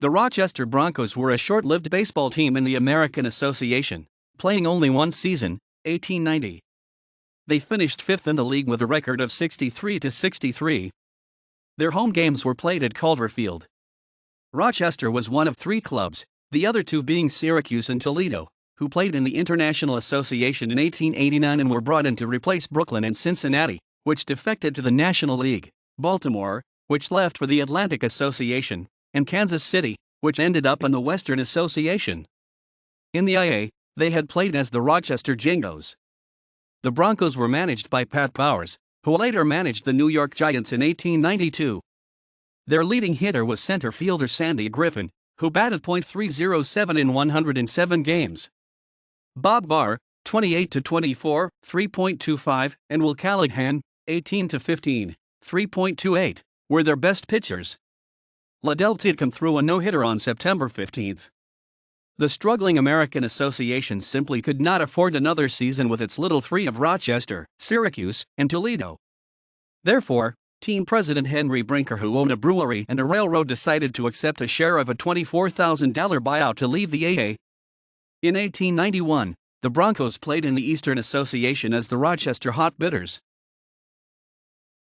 The Rochester Broncos were a short-lived baseball team in the American Association, playing only one season, 1890. They finished fifth in the league with a record of 63-63. Their home games were played at Culver Field. Rochester was one of three clubs, the other two being Syracuse and Toledo, who played in the International Association in 1889 and were brought in to replace Brooklyn and Cincinnati, which defected to the National League, Baltimore, which left for the Atlantic Association, and Kansas City, which ended up in the Western Association. In the IA, they had played as the Rochester Jingoes. The Broncos were managed by Pat Bowers, who later managed the New York Giants in 1892. Their leading hitter was center fielder Sandy Griffin, who batted .307 in 107 games. Bob Barr, 28-24, 3.25, and Will Calihan, 18-15, 3.28, were their best pitchers. Ledell Titcomb threw a no-hitter on September 15. The struggling American Association simply could not afford another season with its little three of Rochester, Syracuse, and Toledo. Therefore, team president Henry Brinker, who owned a brewery and a railroad, decided to accept a share of a $24,000 buyout to leave the AA. In 1891, the Broncos played in the Eastern Association as the Rochester Hot Bitters.